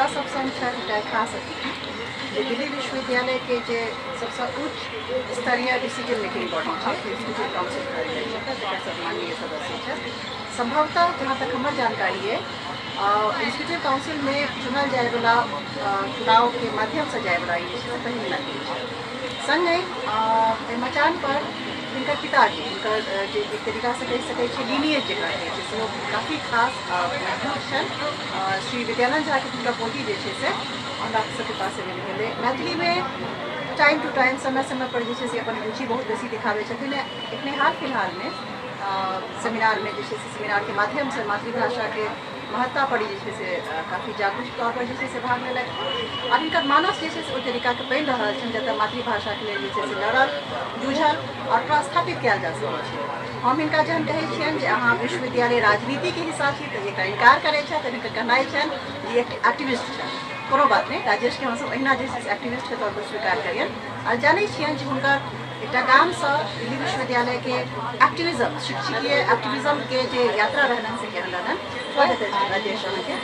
हमरा सबसँ हम छथि खास अतिथि जे दिल्ली विश्वविद्यालय के जे सबसँ उच्च स्तरीय डिसीजन मेकिंग बॉडी है इंस्टीट्यूट काउंसिल कहल जाइ छै तकर सम्माननीय सदस्य छथि। संभवतः जहाँ तक हमर जानकारी है इंस्टीट्यूट काउंसिल में चुनल जाए वाला चुनाव के माध्यम से जाए वाला ये पहिल मैथिली है। संगे मचान पर हिनकर पिताजी हिनकर एक तरीका से कह सकै छी लीनिएज जकरा कहै छै सेहो काफ़ी खास महत्व छनि। श्री विद्यानंद झा के हुनकर पोती जे छै से हमरा सबके पास मिले मैथिली में टाइम टू टाइम समय समय पर जे छै से अपन रुचि बहुत बेसी दिखावे छथिन। एखने हाल फिलहाल में सेमिनार में जैसे सेमिनार के माध्यम से मातृभाषा के महत्ता पर जे से काफ़ी जागरूक तौर पर जे भाग लेलक और इनका मानस जे ओहि तरीका के बनि रहा है जतऽ मातृभाषा के लिए जे लड़ल जूझल और प्रस्थापित कयल जा सकै छै। हम हिनका जहन कहै छियनि जे अहाँ विश्वविद्यालय राजनीति के हिस्सा छी तऽ एकरा इनकार करै छथि। हिनकर कहनाइ छनि जे एक एक्टिविस्ट छथि। कोनो बात नहीं राजेश के हमसब अहिना जे एक्टिविस्ट के तौर पर स्वीकार करियनि और जानै छियनि जे हुनकर एकटा गाम से दिल्ली विश्वविद्यालय के एक्टिविज्म शिक्षकीय एक्टिविज्म के जे यात्रा रहलन से कह रहलन। स्वागत है राजेश के।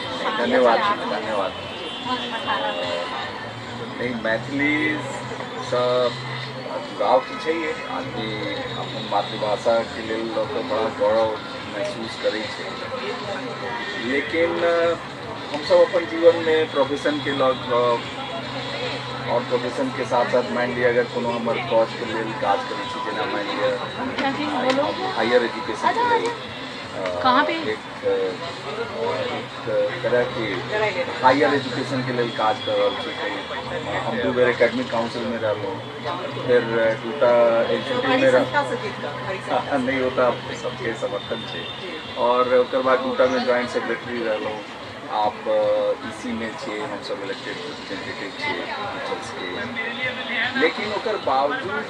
धन्यवाद धन्यवाद। नहीं मैथिली जुड़ाव की चाहिए आदमी अपन मातृभाषा के लिए तो बड़ा गौरव महसूस करे छे। लेकिन हम सब अपन जीवन में प्रोफेशन के लग और प्रोफेशन के साथ साथ मान लिया अगर कोनो हमर कॉज के लिए काज करै छी जेना मान लिया हायर एजुकेशन के लिए एक तरह के हायर एजुकेशन के लिए काज कर रहल छी। हम दू बेर एकेडमिक काउंसिल में रहलहुँ फिर दूटा इंस्टीट्यूट में नहीं होता सबके समर्थन छे और ओकर बाद दूटा में ज्वाइंट सेक्रेटरी रहलहुँ। आप इसी में छे हम सब इलेक्टेड रिप्रेजेंटेटिव छे टीचर्स के। लेकिन ओकर बावजूद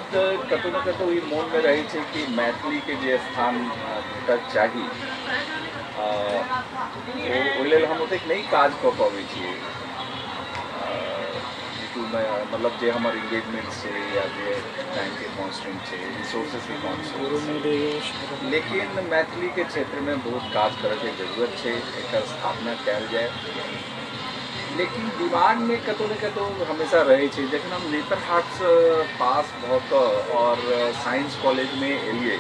कतौ न कतौ ई मन में रहे छे कि मैथिली के जे स्थान तक चाहिए ओहि लेल हम ओतेक नहीं काज कऽ पाबै छियै। मतलब जे हमार इंगेजमेंट से या जे टाइम के कॉन्स्टेंट है रिसोर्सेज के कॉन्स्टेंट। लेकिन मैथिली के क्षेत्र में बहुत काज करे के जरूरत है एक स्थापना कल जाए। लेकिन दिमाग में कतौ न कतौ हमेशा रहे छे जखन हम नेतरहाट से पास भ कऽ और साइंस कॉलेज में एलिए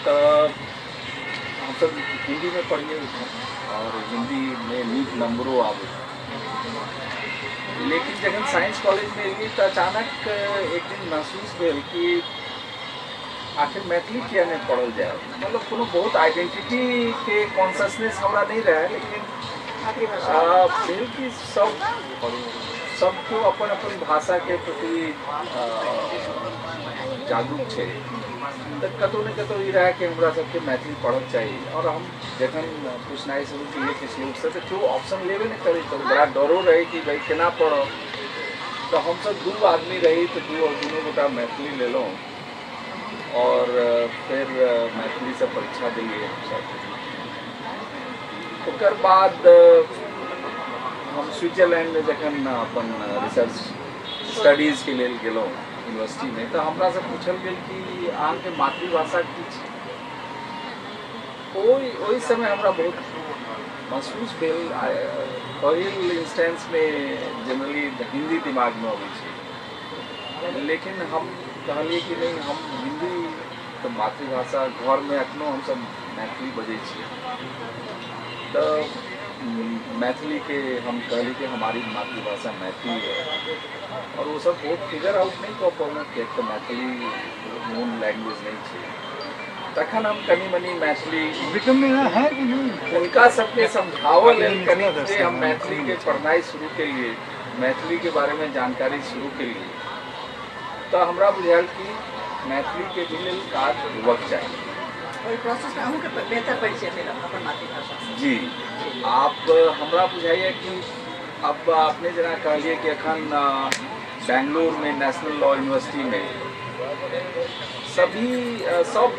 तो हम सब हिंदी में पढ़िए और हिंदी में नीक नंबरों आवे। लेकिन जब साइंस कॉलेज में एलिए तो अचानक एक दिन महसूस भेल कि आखिर मैथिली किया नहीं पढ़ल जाए। मतलब कोनो बहुत आइडेंटिटी के कॉन्शसनेस हमरा नहीं रहा लेकिन भेल कि सबको अपन अपन भाषा के प्रति जागरूक छे तो कतौ न कतौ ई रहा कि हमरा सबके मैथिली पढ़ल चाहिए। और हम जखन पूछनाई शुरू किए किसी लोग से तो क्यों ऑप्शन लेवे नहीं करे तो बड़ा डरो रहे कि भाई केना पढ़ो। तो हम सब दू आदमी रही तो दोनों गोटा मैथिली ले लो और फिर मैथिली से परीक्षा दिए सब। ओकर बाद हम स्विट्जरलैंड में जखन अपन रिसर्च स्टडीज के लिए गेलों यूनिवर्सिटी में तो हमरा से पूछल गेल कि अहाँ के मातृभाषा की छै। ओहि समय हमरा बहुत महसूस भेल। पहिल इंस्टेंस में जनरली हिंदी दिमाग में अबै छै लेकिन हम कहलिए कि नहीं हम हिंदी तो मातृभाषा घर में अखनो हम सब मैथिली बजे छी तो मैथिली के हम कहली कि हमारी मातृभाषा मैथिली है। और वो सब बहुत फिगर आउट नहीं कर पाऊँ कि एक तो मैथिली मूल लैंग्वेज नहीं है। तखन हम कनी मनी मैथिली उनका सबके समझावल कनी से हम मैथिली के पढ़नाई शुरू के लिए मैथिली के बारे में जानकारी शुरू के लिए तो हमरा बुझायल कि मैथिली के भी काज होबक चाहिए। बेहतर परिचय मिला अपन मातृभाषा जी आप हमरा बुझाइए कि अब आपने जना कहलिए कि अखन बेंगलुरु में नेशनल लॉ यूनिवर्सिटी में सब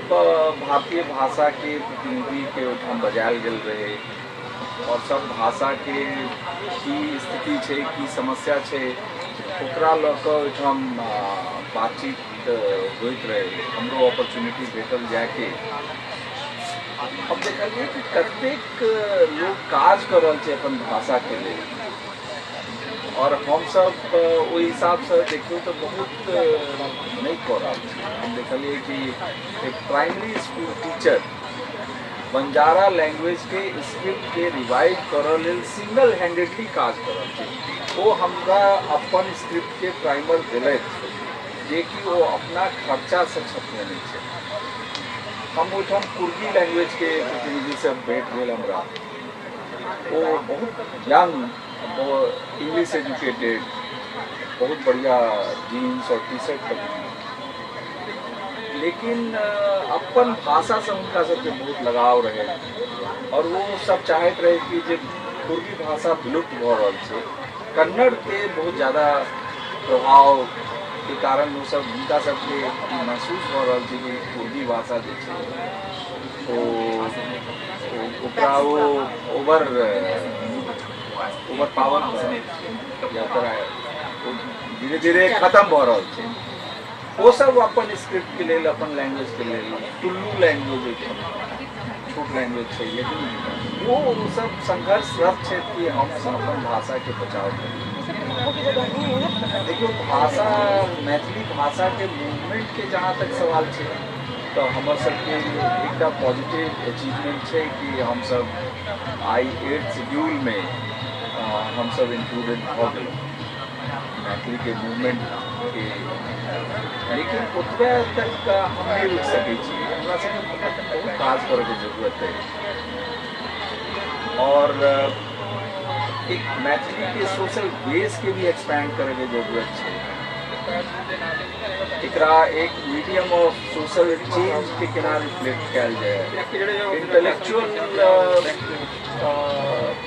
भारतीय भाषा के प्रतिनिधि के ओहिठाम बजायल गेल रहे और सब भाषा के की स्थिति छै की समस्या छै ओकरा लऽ कऽ ओहिठाम बातचीत होइत रहे। हमरो अपॉर्चुनिटी भेटल जाके अब देखलिए कि कतेक लोग काज कर रहल छै अपन भाषा के लेल, और हम सब ओहि हिसाब से देखियो तो बहुत नहीं कर रहल छी। हम देखलिए कि एक primary school teacher Banjara language के स्क्रिप्ट के रिवाइव करऽ लेल सिंगल हैंडेडली काज कर रहल छै। वो हमरा अपन स्क्रिप्ट के प्राइमर दिलथि जे कि वो अपना खर्चा से छपने छै। हम ओहिठाम कुर्गी लैंग्वेज के प्रतिनिधि से भेंट भेल हमरा। वो बहुत यंग, इंग्लिश एजुकेटेड, बहुत बढ़िया जीन्स और टी शर्ट पहनी, लेकिन अपन भाषा से उनका सबके बहुत लगाव रहे, और वो सब चाहते रहे कि जब कुर्गी भाषा विलुप्त भ रहल छै, कन्नड़ के बहुत ज़्यादा प्रभाव के कारण वो सब उनका सबके महसूस भ रहल छै कि कुर्गी भाषा जे छै ओकरा वो ओवर पावर या धीरे धीरे खत्म भ रहल छै। वो सब अपन स्क्रिप्ट के लिए, अपन लैंग्वेज के लिए, टुल्लू लैंग्वेज छोट लैंग्वेज है, लेकिन वो सब संघर्षरत है कि हम अपन भाषा के बचाव करें। देखियो भाषा, मैथिली भाषा के मूवमेंट के जहाँ तक सवाल है, तो हमारे सबके एक पॉजिटिव अचीवमेंट है कि हम सब I8 शेड्यूल में हम सब इंक्लूडेड हो गए मैथिली के मूवमेंट के, लेकिन ओतबे तक हम नहीं रुक सके छी। हमरा सबके बहुत काज करे के जरूरत है, और एक मैथिली के सोशल बेस के भी एक्सपैंड करे के जरूरत है। एकरा एक मीडियम ऑफ सोशल चेंज के किनारे रिफ्लेक्ट कल जाए, इंटेलेक्चुअल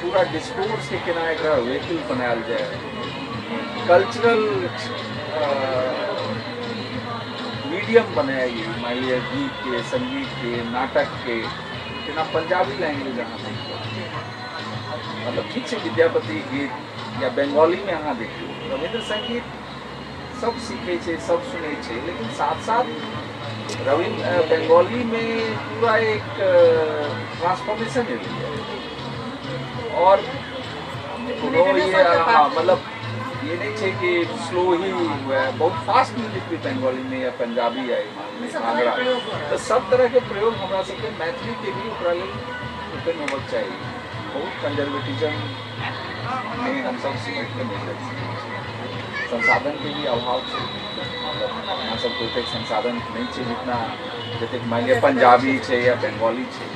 पूरा डिस्कोर्स के किनारे एकरा व्हीकल बनायल जाए, कल्चरल मीडियम बनाएगी, मान लिया गीत के, संगीत के, नाटक के, बिना पंजाबी लैंग्वेज अहाँ देखिए, मतलब ठीक से विद्यापति गीत या बंगाली में अहाँ देखिए, रविंद्र संगीत सब सीखे छे, सब सुने छे, लेकिन साथ साथ रविंद्र बंगाली में पूरा एक ट्रांसफॉर्मेशन है, और ये मतलब ये नहीं है कि स्लो ही बहुत फास्ट म्यूजिक भी बंगाली में या पंजाबी या भांगड़ा, तो सब तरह के प्रयोग हमारा सबके मैथिली के भी ओपन होना चाहिए। बहुत कंजर्वेटिज्म में हम सब सिमट के नहीं रह सकते, संसाधन के भी अभाव है, मतलब यहाँ सब ओते संसाधन नहीं है जितना जैसे मान लिया पंजाबी है या बंगाली है।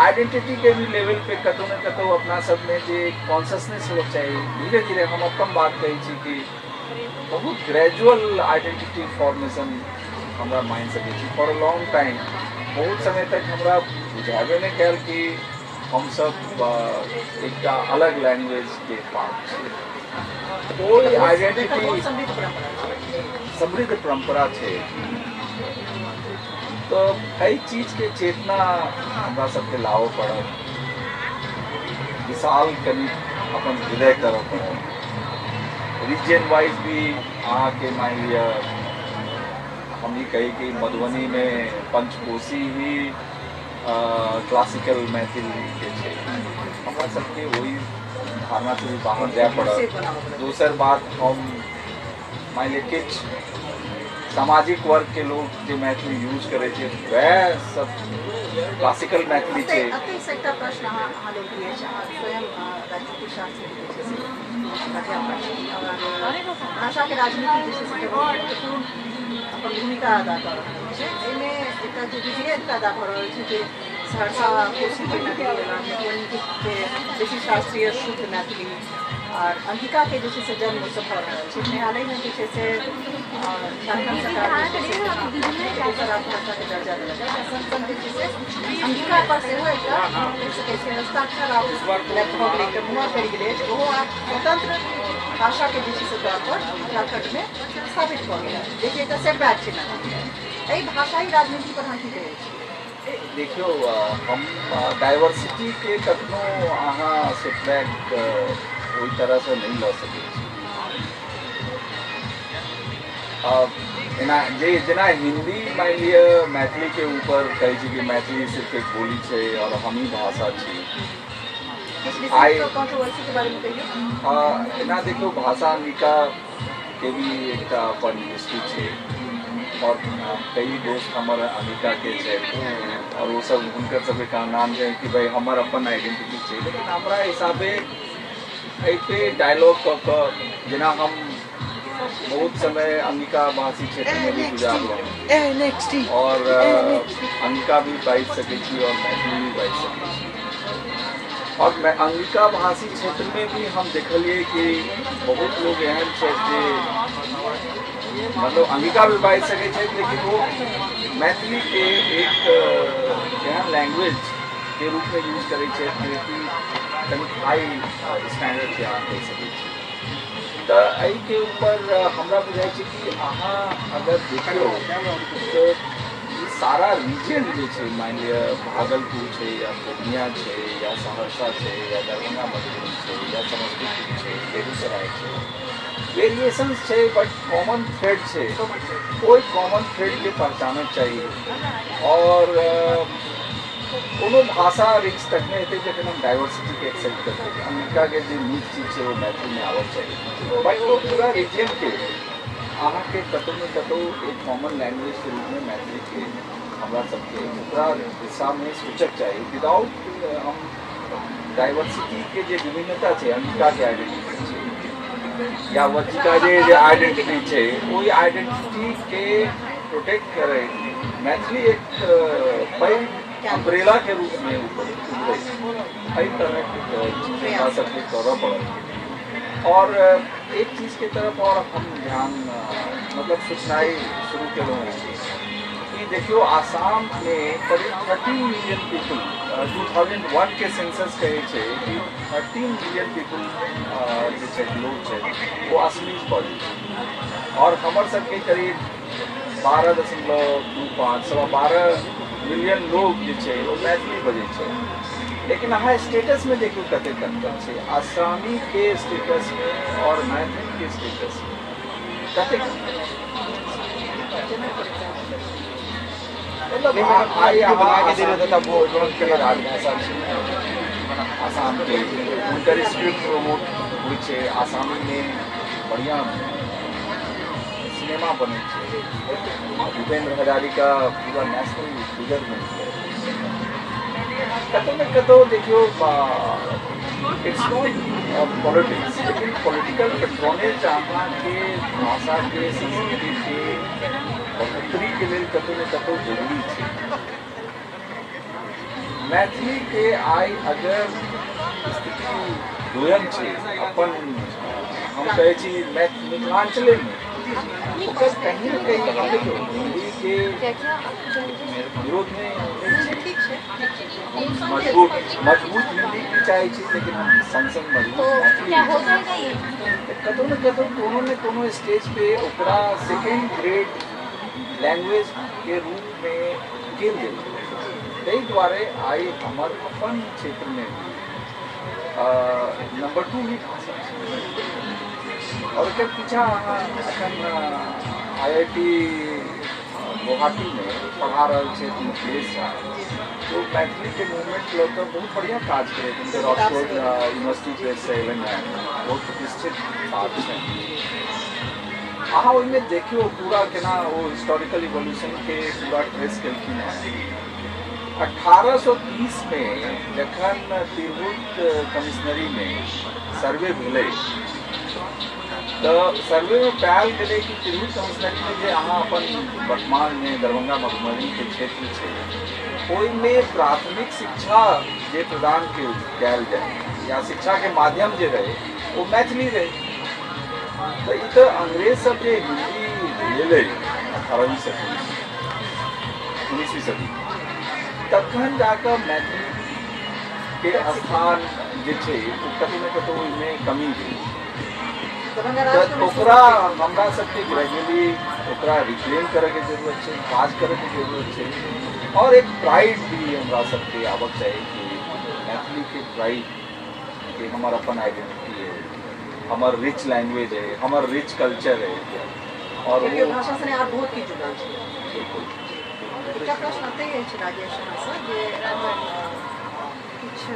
आइडेंटिटी के भी लेवल पे कतौ न कतौ अपना सब में जो कॉन्शसनेस होना चाहिए। धीरे धीरे हम अपन बात कही छी कि बहुत ग्रेजुअल आइडेंटिटी फॉर्मेशन हमरा मान सके छी। फॉर अ लॉन्ग टाइम बहुत समय तक हमरा बुझाबे नहीं कैल कि हम सब एक अलग लैंग्वेज के पार्ट छे। कोई आइडेंटिटी समृद्ध परंपरा है, तो कई चीज के चेतना हमरा सबके लाओ पड़े, विशाल कभी अपन हृदय कर पड़े। रीजन वाइज भी अहाँ के मान लिया हम ये कही कि मधुबनी में पंचकोशी ही क्लासिकल मैथिली के छे, हमरा सबके वही धारणा से भी बाहर जाए पड़ा। दूसर बात हम मान लिया किछ सामाजिक वर्ग के लोग जो मैथिली यूज करे छे वह सब क्लासिकल मैथिली छे। एकटा प्रश्न अहाँ लोग लिए स्वयं राजनीति शास्त्र भाषा के राजनीति जैसे अपन भूमिका अदा कर रहल छै। एहिमे एकटा जे विधेयक अदा भऽ रहल छै जे सहरसा कोशी के मैथिली के बेसी शास्त्रीय शुद्ध मैथिली और अंगिका के जैसे जन्म उत्सव भऽ रहल छै। न्यायालय में जैसे झारखंड सरकार भाषा के दर्जा देलक है, संसद जैसे अंगिका पर से हस्ताक्षर लगभग लेकर मुहर पड़ गए, वो स्वतंत्र भाषा के जैसे तौर पर झारखंड में स्थापित भऽ गेल। देखिए एक सेटबैक छै, भाषाई राजनीति पर हम की कहै छी। देखियो हम डाइवर्सिटी के कखनो अहाँ सेटबैक ओई तरह से नहीं ला सके। एना जेना हिंदी मान लिअ मैथिली के ऊपर कहै छै कि मैथिली सिर्फ एक बोली छै और हम ही भाषा छी। कंट्रोवर्सी के बारे में कहियो। एना देखियो भाषा अंगिका के भी एक अपन हिस्ट्री छै और कई दोस्त हमर अंगिका के छै और वो सब हुनकर सबके का नाम है कि भाई हमर अपन आइडेंटिटी छै, लेकिन हमरा हिसाबे एहि पे डायलॉग कऽ कऽ जेना हम बहुत समय अंगिका भाषी क्षेत्र में भी गुजारलहुँ और अंगिका भी बाजि सकै छी और मैथिली भी बाजि सकै छी। और मैं अंगिका भाषी क्षेत्र में भी हम देखलिए कि बहुत लोग एहन छै जे मतलब अंगिका भी बाजि सकै छै, लेकिन वो मैथिली के एक एहन लैंग्वेज के रूप में यूज करै छै कि कनि हाई स्टैंडर्ड के अहाँ कहि सकै छी। तो एहि के ऊपर हमरा बुझाइ छै कि अहाँ अगर देखियो तो सारा रीजन जे छै, मान लिअ भागलपुर छै या पूर्णिया छै या सहरसा छै या दरभंगा मधुबनी छै या समस्तीपुर छै, बेगूसराय छै, वेरिएशंस छै बट कॉमन थ्रेड छै। कोई कॉमन थ्रेड के पहचानना चाहिए और कोनो भाषा रिक्स तखने हेतै जखन हम डाइवर्सिटी के एक्सेप्ट करबै। अंगिका के जे नीक चीज छै वो मैथिली में आबऽ चाहिए, बट वो पूरा रीजन के अहाँके कतहु ने कतहु एक कॉमन लैंग्वेज के रूप में मैथिली के हमरा सबके ओकरा दिशा में सोचक चाहिए विदाउट हम डाइवर्सिटी के जे विभिन्नता छै, अंगिका के आइडेंटिटी छै या वर्जिका जे आइडेंटिटी छै, ओहि आइडेंटिटी के प्रोटेक्ट करे मैथिली एक पैघ अम्ब्रेला के रूप में उभरे। कई तरह की चीज़ें आ सकती करना पड़ा और एक चीज़ की तरफ और हम ध्यान मतलब सोचनाई शुरू करूँ कि देखियो आसाम में करीब 13 मिलियन पीपल 2001 के सेंसस कहे छे कि 13 मिलियन पीपल जो छे लोग छे वो असमीज बोली और हमर सबके करीब 12.25 सवा 12 मिलियन लोग जो छे वो मैथिली बजे छे। लेकिन अहाँ स्टेटस में देखियो कते अंतर छे आसामी के स्टेटस में और मैथिली के स्टेटस में कते मतलब आई के राजभाषा छे आसाम के उनकर स्क्रिप्ट प्रमोट हुई छे, आसामी में बढ़िया सिनेमा बने छे, भूपेंद्र हजारिका पूरा नेशनल फिगर बने छे। कतौ न कतौ देखियो इट्स नॉट पॉलिटिक्स, लेकिन पॉलिटिकल पेट्रोनेज अहाँ के भाषा के संस्कृति के बढ़ोतरी के लिए कतौ न कतौ जरूरी छे। मैथिली के आई अगर स्थिति दोयम छे अपन हम कहे छी मिथिलांचले में ओकर कहीं न कहीं हिंदी के विरोध में मजबूत हिंदी की चाहे छी, लेकिन हम संसद मजबूत कतौ न कतौ कोनो न कोनो स्टेज पे ओकरा सेकेंड ग्रेड लैंग्वेज के रूप में गिन देल। ताहि दुआरे आई हमर अपन क्षेत्र में नंबर 2 ही भाषा और के पीछा IIT गुवाहाटी में पढ़ा रहे थे मुकेश झा, तो मैथिली के मूवमेंट लोग बहुत बढ़िया काज करे, उनके ऑक्सफोर्ड यूनिवर्सिटी प्रेस से बहुत प्रतिष्ठित बात है। अहाँ ओहिमे देखियो पूरा केना वो हिस्टोरिकल इवोल्यूशन के पूरा ट्रेस केलखिन है। 1830 में जखन तिरहुत कमिश्नरी में सर्वे भेलै तो सर्वे में पायल गेलै कि तिरहुत कमिश्नरी में जे अहाँ अपन वर्तमान में दरभंगा मधुबनी के क्षेत्र छै ओहिमे प्राथमिक शिक्षा जे प्रदान कयल जाए या शिक्षा के माध्यम जे रहे वो मैथिली रहे। तो ये तो अंग्रेज सब जे हिंदी ले 18वीं सदी 19वीं सदी तखन जाकर मैथिली के स्थान जे छै कतौ न कतौ में कमी भेल। ओकरा हमरा सबके ग्रेजुअली ओकरा रिक्लेम करे के जरूरत है, काज करे के जरूरत है और एक प्राइड भी हमरा सबके आबक चाहिए कि मैथिली के प्राइड कि हमारा अपन आइडेंटिटी है, हमार रिच लैंग्वेज है, हमार रिच कल्चर है। और क्योंकि वो भाषा से और बहुत की जुड़ल छै। बिल्कुल एकटा प्रश्न अतै अछि राजेश अहाँसँ जे किछु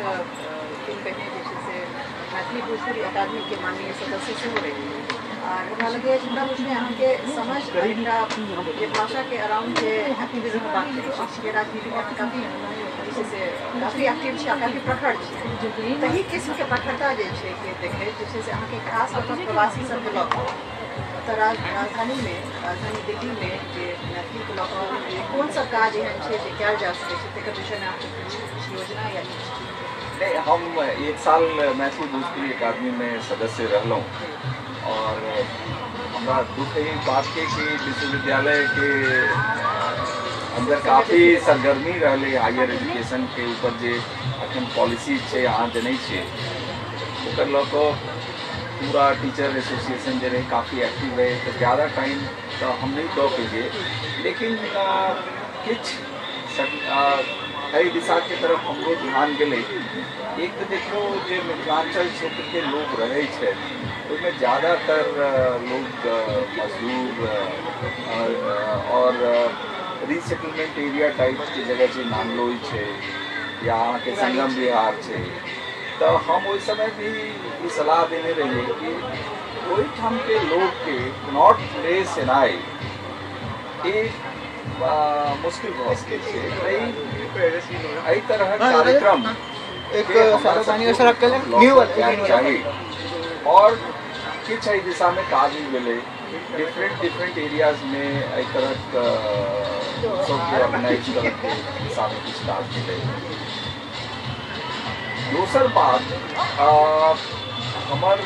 दिन पहिने जे छै से मैथिली भोजपुरी अकादमीके माननीय सदस्य सेहो रही और हमरा लगैए हमरा बुझने अहाँके समझ एकटा जे भाषाके अराउंड जे एक्टिविज्म बात करै छी जे राजनीतिमे अहाँ काफी जे छै से काफी एक्टिव छी आ काफी प्रखर छी, तही किस्मके प्रखरता जे छै कि देखैत जे छै से अहाँके खास कऽ कऽ प्रवासी सबके लऽ कऽ ओतऽ राजधानी दिल्ली में जे मैथिलीके लऽ कऽ कोन सब काज एहन छै जे कयल जा सकै छै तकर विषयमे अहाँके किछु योजना या किछु नहीं, हम 1 साल मैथिली भोजपुरी अकादमी में सदस्य रहलों और हमारा दुख है बात के कि विश्वविद्यालय के अंदर काफ़ी सरगर्मी रहले हायर एजुकेशन के ऊपर जे अखन पॉलिसी छै अहाँ जनै छियै ओकर लऽ कऽ पूरा टीचर एसोसिएशन जे रहे काफ़ी एक्टिव रहे तो ज़्यादा टाइम तो हम नहीं दऽ पेलिए, लेकिन किछु एहि दिशा के तरफ हमरो ध्यान गेलै। एक तो देखो जो मिथिलांचल क्षेत्र के लोग रहे छै उसमें ज़्यादातर लोग मजदूर और रीसेटलमेंट एरिया टाइप की जगह छै, नांगलोई छै या अहाँ के संगम बिहार छै, तो हम उस समय भी ई सलाह देने रहिए कि ओहिठाम के लोग के नॉट प्लेस एनाई एक मुश्किल भऽ सकै छै। एहि तरह कार्यक्रम एक सारा पानी का सड़क के न्यू चाहिए और किछु एहि दिशा में काज भी भेलै डिफरेंट एरियाज में एहि तरह सबके ऑर्गेनाइज करऽ के दिशा में किछु काज भेलै। दोसर बात हमर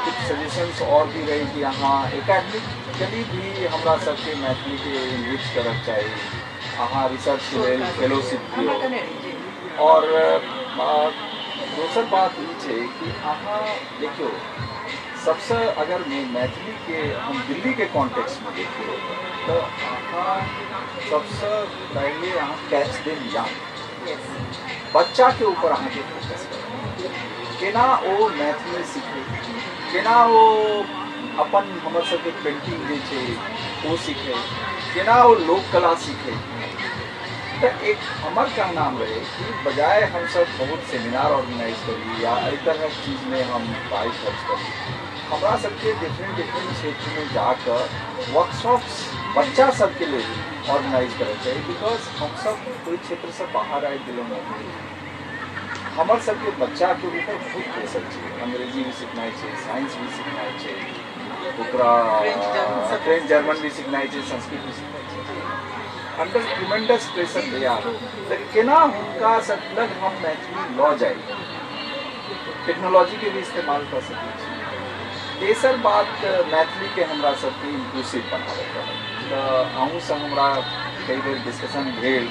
कुछ सजेशंस और भी रही कि अहाँ एकेडमिकली भी हमरा सबके मैथिली के इनरिच करऽ चाही, अहाँ रिसर्च लेल फेलोशिप दियौ और दोसर बात ई छै कि अहाँ देखियो सबसे अगर मैथिली के हम दिल्ली के कॉन्टेक्स्ट में देखियो तो अहाँ सबसे पहले अहाँ कैच देम यंग बच्चा के ऊपर अहाँ के फोकस करू, केना ओ मैथिली सीखे, केना ओ अपन हमर सबके पेंटिंग जे छै वो सीखे, केना ओ लोक कला सीखे। तो एक हमार कहना रहे कि बजाय हम सब बहुत सेमिनार ऑर्गेनाइज करी या एहि तरह चीज़ में हम पाई खर्च करी, हमरा सबके डिफरेंट क्षेत्र में जाकर वर्कशॉप्स बच्चा सबके लिए ऑर्गेनाइज करे चाहिए। बिकॉज हम सब कोई क्षेत्र से बाहर आए दिलों में हमार सबके बच्चा के ऊपर बहुत प्रेशर छै, अंग्रेजी भी सीखना है, साइंस भी सीखना है, ओकरा फ्रेंच जर्मन भी सीखना है, संस्कृत भी सीखना है, अंडर ट्रिमेंडस प्रेशर तैयार लेकिन केना हुनका लग हम मैथिली लऽ जाए, टेक्नोलॉजी के भी इस्तेमाल कर सकते हैं। तेसर बात मैथिली के हमरा सबके इंक्लूसिव बनाबे पड़त, तो अहूँ से हमरा कई बेर डिस्कशन भेल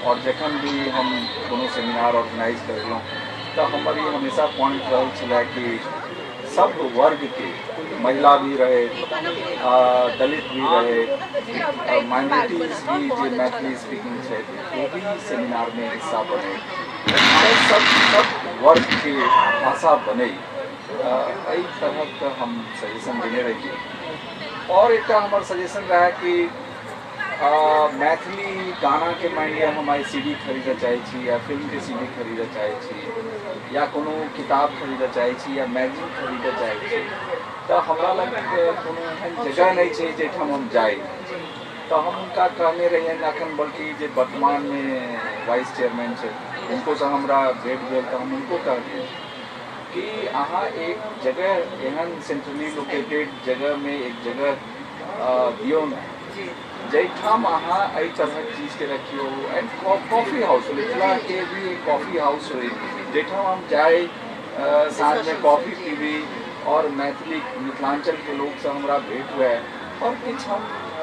और जखन भी हम कोनो सेमिनार ऑर्गेनाइज करलहुँ तो हमारी हमेशा पॉइंट रहल छलै कि सब वर्ग के महिला भी रहे, दलित भी रहे, माइनॉरिटीज भी जो मैथिली स्पीकिंग है वो भी सेमिनार में हिस्सा बने, सब वर्ग के भाषा बने, एहि तरह का हम सजेशन देने रहिए। और एक हमार सजेशन रहा कि मैथिली गाना के मान लिया हम CD खरीदे चाहे छी या फिल्म के CD खरीदे चाहे छी या कोनो किताब खरीदे चाहे छी या मैगजीन खरीदे चाहे छी, तो हमरा लग कोनो एहन जगह नहीं है जेठाम हम जाए, तो हम उनका कहने रहिए अखन बल्कि जो वर्तमान में वाइस चेयरमैन है उनको से हमरा भेंट भेल तो हम उनको कहलिए कि अहाँ एक जगह एहन सेंट्रली लोकेटेड जगह में एक जगह दियो जैठाम अहाँ एहि तरह चीज के रखियो। एंड कॉफ़ी हाउस मिथिला के भी एक कॉफ़ी हाउस हो जैठाम हम जाए साँझ में कॉफ़ी पीबी और मैथिली मिथिलांचल के लोग से हमरा भेंट हुए और कुछ हम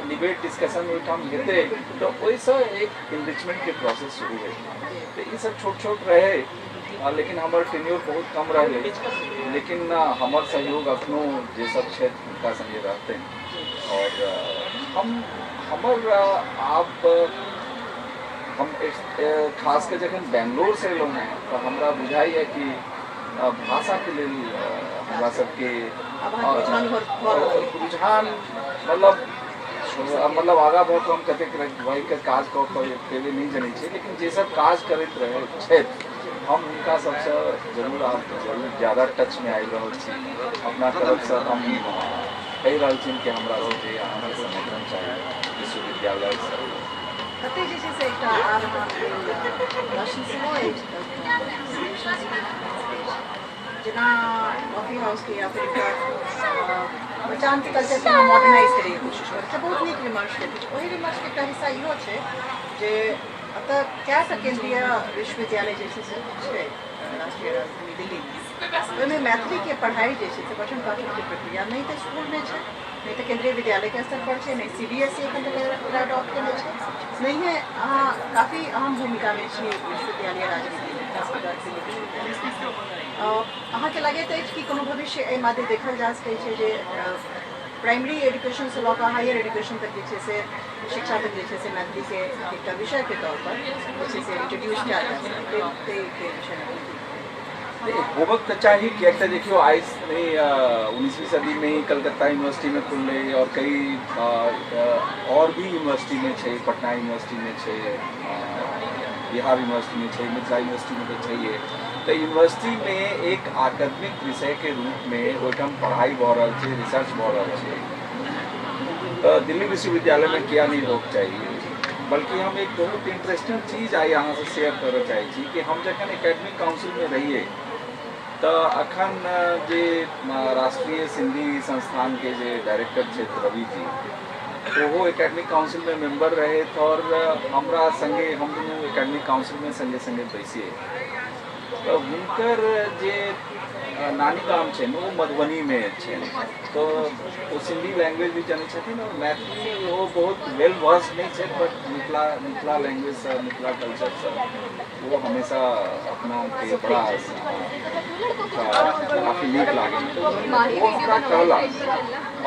डिबेट डिस्कशन ओहिठाम हेतै तो ओहिसँ एक इनरिचमेंट के प्रोसेस शुरू हुए। तो ये सब छोट छोट रहे लेकिन हमार टेन्योर बहुत कम रहे, लेकिन हमार सहयोग अखनो जे सब क्षेत्र उनका संगे रहते हैं और हम खास कर जखन बेंगलोर से एलहुँ हैं तो हमरा बुझाइए कि भाषा के लिए हमरा सबके अब अहाँ रुझान भऽ रहल अइ। रुझान मतलब आगा भऽ कऽ हम कतेक वहीके काज कऽ पहिले नहीं जानै छियै, लेकिन जे सब काज करैत रहै छथि हम हुनका सबसँ जरूर ज़्यादा टच में आबि रहल छी। अपना तरफसँ हम कहि रहल छी कि हमरा सबके अहाँके समर्थन चाही विश्वविद्यालय से। कते जे छै से एकटा आर प्रश्न सेहो अछि जेना कॉफी हाउस के या फिर एकटा बचान के कल्चर के मॉडर्नाइज करैके कोशिश करै छै, बहुत नीक विमर्श छै। ओहि विमर्श के एकटा हिस्सा इहो छै जे एतऽ कएटा केंद्रीय विश्वविद्यालय जे छै राष्ट्रीय राजधानी दिल्लीमे, ओहिमे मैथिलीके पढ़ाइ जे छै से पठन पाठनके प्रक्रिया नहीं तऽ स्कूलमे छै, नहीं तो केंद्रीय विद्यालय के स्तर पर है, नहीं CBSE एखन तक अडॉप्ट केने छै, नहीं है अहाँ काफ़ी अहम भूमिका में छी विश्वविद्यालय राजनीति अहाँके लगैत अछि कि कोनो भविष्य एहि मादे देखल जा सकै छै जे प्राइमरी एजुकेशन से लऽ कऽ हायर एजुकेशन तक जे छै से शिक्षा तक जे छै से मैथिली के एकटा विषय के तौर पर जे छै से इंट्रोड्यूस किया जा सकै के विषय में होबक तऽ चाही। किएक तऽ देखियो आइ 19वीं सदी में ही कलकत्ता यूनिवर्सिटी में खुललै और कई और भी यूनिवर्सिटी में छै, पटना यूनिवर्सिटी में छै, बिहार यूनिवर्सिटी में छै, मिथिला यूनिवर्सिटी में तो चाहिए। तो यूनिवर्सिटी में एक आकस्मिक विषय के रूप में ओहिठाम पढ़ाई भऽ रहल छै, रिसर्च भऽ रहल छै, तो दिल्ली विश्वविद्यालय में किया नहीं होक चाहिए। बल्कि हम एक बहुत इंटरेस्टिंग चीज़ आई अहाँ से शेयर करऽ चाहै छी कि हम जखन एकेडमिक काउंसिल में रहिए तो अखन जे राष्ट्रीय सिंधी संस्थान के जे डायरेक्टर छे रवि जी, वो एकेडमिक काउंसिल में मेंबर रहे और हमरा संगे हम दोनों एकेडमिक काउंसिल में संगे संगे बैसिए। तो हुनकर जे नानी गाम छै वो मधुबनी में छै, तो वो सिंधी लैंग्वेज भी जानै छथिन और मैथिली वो बहुत वेल वर्स नहीं छै, बट मिथिला लैंग्वेज से मिथिला कल्चर से वो हमेशा अपना के बड़ा काफ़ी नीक लागे। तो वो हमरा कहला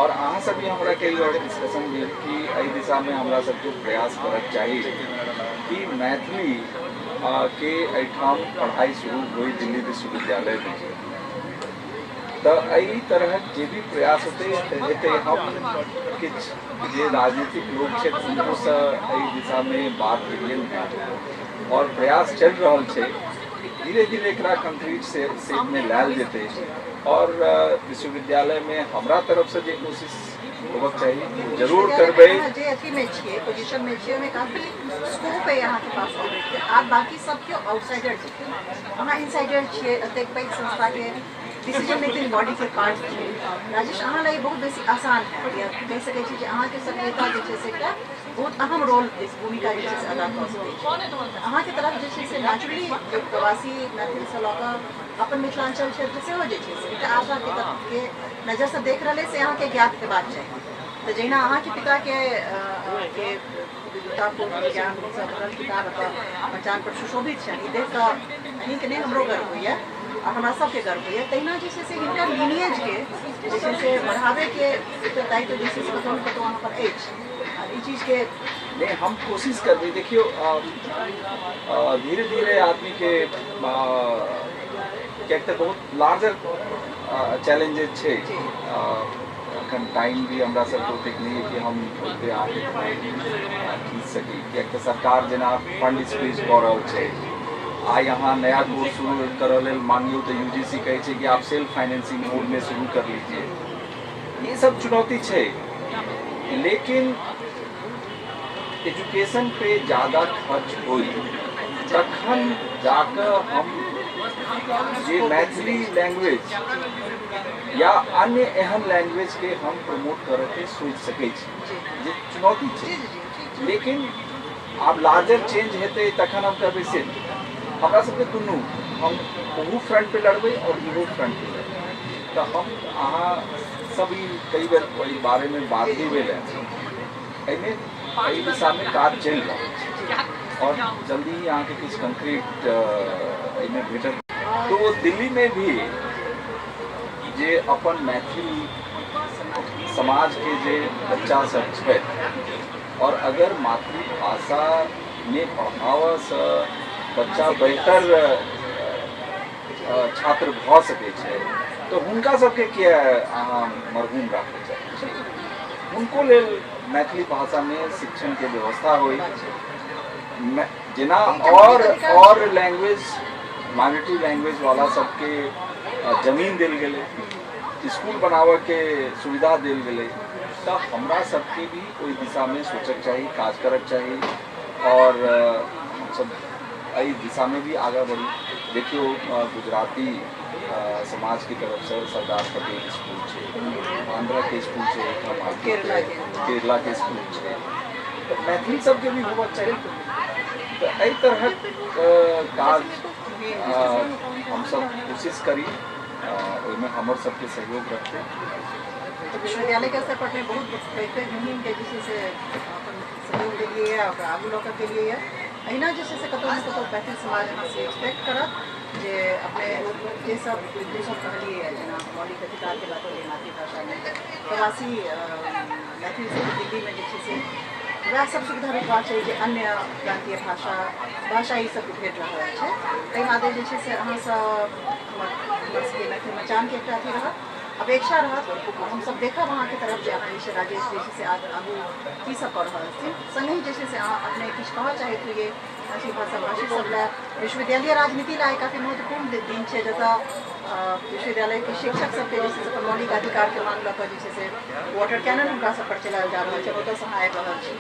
और अहाँ सब भी हमरा कई बार डिस्कशन भेल कि एहि दिशा में हमरा सबके प्रयास करक चाही कि मैथिली के एहिठाम पढ़ाई शुरू हुई दिल्ली विश्वविद्यालय में। तो एहि तरह जे भी प्रयास होते हम किछ जे राजनीतिक लोग छै उनकोसँ एहि दिशा में बात भेल और प्रयास चल रहल छै। धीरे धीरे एकरा कंक्रीट शेप में लायल जेतै और विश्वविद्यालय में हमरा तरफ से जे कोशिश होबक चाहिए जरूर करबै। जे अथी में छियै पोजीशन में छियै ओहिमे काफी स्कोप है यहाँ के पास ऑलरेडी, आप बाकी सबके आउटसाइडर छियै, अहाँ इनसाइडर छियै, एतेक पैघ संस्था के डिसीजन मेकिंग बॉडी के पार्ट छियै। राजेश अहाँ लए बहुत बेसी आसान है या कहि सकै छी जे अहाँके सक्रियता जे छै से एकटा बहुत अहम रोल इस भूमिका जे छै से अदा कऽ सकै छै। अहाँके तरफ जे छै से नेचुरली एक प्रवासी मैथिल से लऽ कऽ अपन मिथिलांचल क्षेत्र सेहो जे छै से एकटा आशा के नजर से देख रहले से अहाँके ज्ञात हेबाक चाही। तो जहिना अहाँके पिता के विद्वतापूर्ण ज्ञान से भरल किताब पहचान पर सुशोभित छै, ई देख कऽ अहीँके नहि हमरो गर्व होइए और हमरा सबके गर्व होइए। तहिना जे छै से हिनकर लीनिएज के जे छै से बढ़ावे के दायित्व जे छै से कतहु ने कतहु अहाँ पर अछि और ई चीज के नहीं हम कोशिश करबै। देखियो धीरे धीरे आदमी के क्या बहुत लार्जर चैलेंजेस छै। अखन टाइम भी हमरा सबके ओतेक नहीं है कि हम ओते आगे खींच सकी, क्या सरकार जेना फंड स्क्वीज कऽ रहल छै। आ यहाँ नया कोर्स शुरू करऽ लेल मांगियो तो UGC कहै छै कि आप सेल्फ फाइनेंसिंग मोड में शुरू कर लीजिए। ये सब चुनौती छै, लेकिन एजुकेशन पे ज़्यादा खर्च होई तखन जाकर हम जे मैथिली लैंग्वेज या अन्य एहन लैंग्वेज के हम प्रमोट करे के सोच सकै छी, जे चुनौती छै। लेकिन आब लार्जर चेंज हेतै तखन हम कहबै से हमरा सबके दुनू हम ओहू फ्रंट पे लड़बै और इहो फ्रंट पे लड़बै। तो हम अहाँ सभी कई बार इस बारे में बात भी भेल एहिमे एहि दिशा में काज चल रहा है और जल्दी ही यहाँ के कुछ कंक्रीट एहिमे भेटत। तो दिल्ली में भी जे अपन मैथिली समाज के जे बच्चा सब छै और अगर मातृभाषा में पढ़ावा से बच्चा बेहतर छात्र भऽ सकै छै तो हुनका सबके किया अहाँ मरहूम राखै चाहिए उनको लेल मैथिली भाषा में शिक्षण के व्यवस्था हुई जेना और लैंग्वेज माइनॉरिटी लैंग्वेज वाला सबके जमीन दिल गेले स्कूल बनावे के सुविधा दिल गेले तो हमरा सबके भी ओई दिशा में सोचक चाहिए काज करक चाहिए और हम सब एहि दिशा में भी आगे बढ़ी देखियो गुजराती समाज की तरफ से सरदार पटेल स्कूल है आंध्रा के स्कूल है केरला के स्कूल है तो मैथिली सबके भी होना चाहिए तो एहि तरह काज हम सब कोशिश करी ओहिमे हमर सबके सहयोग रखते तो विश्वविद्यालय के स्तर पर में बहुत पैघ मुहिम के जैसे से अपन सहयोग देलिए और आगू लऽ के लिए अहिना जैसे से कतौ न कतौ मैथिल समाज अहाँ से एक्सपेक्ट करत जे अपने जे सब कहलिए जेना मौलिक अधिकार के बात होइए मातृभाषा में प्रवासी मैथिल से दिल्ली में जैसे से वह सब सुविधा भेटबाक चाहिए जे अन्य प्रांतीय भाषा ई सब भेट रहल छै ताहि मादे जे छै से अहाँ सब हमर सबके मैथिल मचान के एकटा अथी रहत अपेक्षा रहत हम सब देखब अहाँ के तरफ जे अहाँ जे राजेश जे छै से आगू की सब कऽ रहल छथिन संगहि जे छै से अहाँ अपने किछु कहऽ चाहैत होइए मैथिली भाषा भाषी सब लए विश्वविद्यालय राजनीति ला काफी महत्वपूर्ण दिन छै जतऽ विश्वविद्यालय के शिक्षक सबके जे छै से मौलिक अधिकार के मांग लऽ कऽ जे छै से वाटर कैनन हुनका सब पर चलायल जा रहल छै ओतऽ से अहाँ आबि रहल छी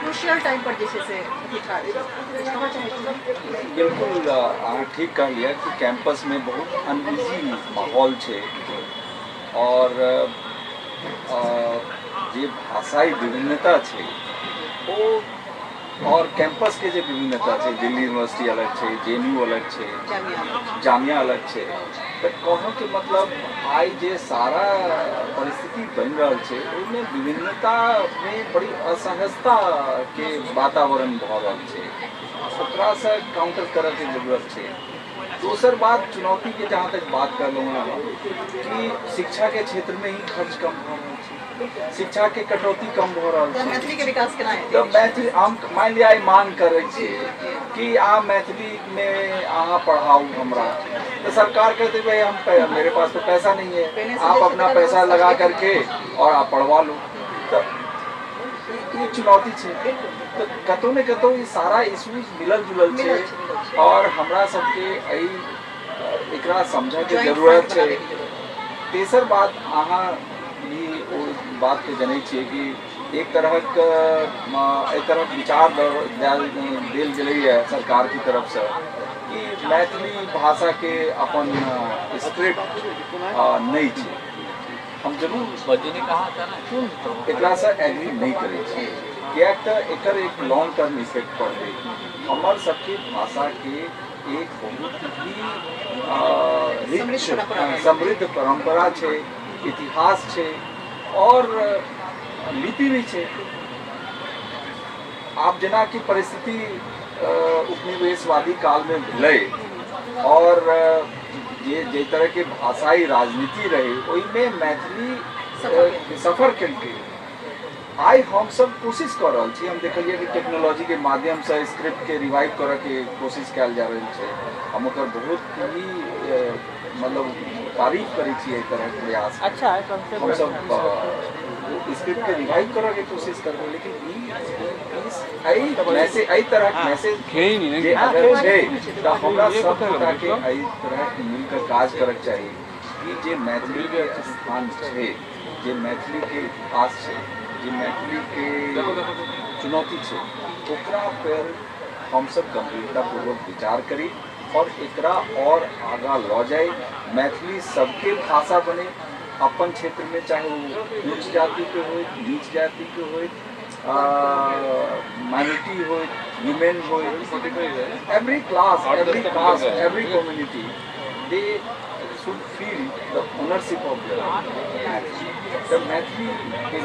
क्रूशियल टाइम पर जैसे से बिल्कुल अहाँ ठीक कहलिए कि कैंपस में बहुत अनइजी माहौल है और जे भाषाई विभिन्नता है वो और कैंपस के जो विभिन्नता है दिल्ली यूनिवर्सिटी अलग है JNU अलग है जामिया अलग है तो कहूँ के मतलब आई जे सारा परिस्थिति बन रहा है उसमें विभिन्नता में बड़ी असहजता के वातावरण भ रहा है ओकरा से काउंटर करे के जरूरत है दोसर बात चुनौती के जहाँ तक बात कर लूँगा कि शिक्षा के क्षेत्र में ही खर्च कम हो रहा है शिक्षा के कटौती कम हो रहा है मैथिली के विकास केना हेतै तो मैथिली हम मान लिया मांग करे कि आ मैथिली में अहाँ पढ़ाऊ हमरा तो सरकार कहते भाई हम मेरे पास तो पैसा नहीं है आप अपना पैसा लगा करके और आप पढ़वा लो तो ये चुनौती है तो कतौ ने कतौ ये सारा इश्यूज मिलल जुलल है और हमरा सबके एकरा समझे के जरूरत है तेसर बात अहाँ ई बात के जनै छियै कि एक तरह विचार देल गेलै है सरकार की तरफ से कि मैथिली भाषा के अपन स्क्रिप्ट नहीं है हम जरूर एकरा से एग्री नहीं करै छी कियाक तऽ एकर एक लॉन्ग टर्म इफेक्ट पड़तै हमर सबके भाषा के एक बहुत ही रिच समृद्ध परंपरा है इतिहास है और लिपि भी है आप जना की परिस्थिति उपनिवेशवादी काल में भले और ये जे तरह के भाषाई राजनीति रहे वही में मैथिली सफर करके आई हम सब कोशिश कर रहा छी हम देखलिए कि टेक्नोलॉजी के माध्यम से स्क्रिप्ट के रिवाइव करे के कोशिश कल जा रही है हम ओकर बहुत ही मतलब तारीफ करी छी एक तरह के प्रयास अच्छा है हम सब स्क्रिप्ट के रिवाइव करे के कोशिश कर रहे लेकिन ई तरह मैसेज जे अगर छै त हमरा सब गोटा के एई तरह मिलकर काज करक चाहिए कि जे मैथिली के स्थान छै जे मैथिली के इतिहास छै जे मैथिली के चुनौती है ओकरा पर हम सब गंभीरतापूर्वक विचार करी और एकरा और आगा लऽ जाए मैथिली सबके भाषा बने अपन क्षेत्र में चाहे वो उच्च जाति के हो नीच जाति के हो माइनॉरिटी हो वुमेन हो every class every caste every community they should feel the ownership of the Maithili के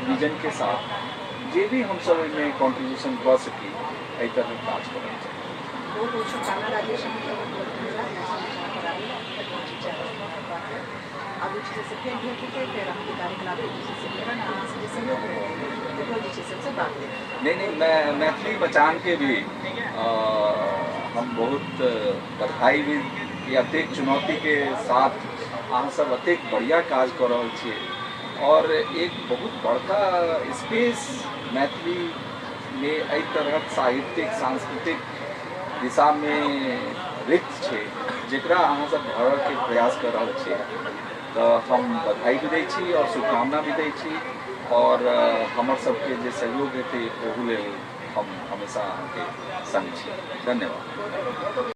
विजन के साथ जे भी हम सब में कॉन्ट्रीब्यूशन कर सकी एहि तरह काज करना चाहिए बहुत बहुत शुभकामना राजेश अब से फिर भेट के फिर हम कार्यक्रम से सहयोग नहीं मैं मैथिली बचान के भी हम बहुत बधाई भी कि अतेक चुनौती के साथ अहाँ सब अतेक बढ़िया काज कर रहल छियै और एक बहुत बड़का स्पेस मैथिली में एहि तरहक साहित्यिक सांस्कृतिक दिशा में रिक्त छै जेकरा अहाँ सब भरऽ के प्रयास कर रहल छियै। तो हम बधाई भी दै छी और शुभकामना भी दै छी और हमर सबके जे सहयोग हेतै ओहू लेल हम हमेशा अहाँके संग छी। धन्यवाद।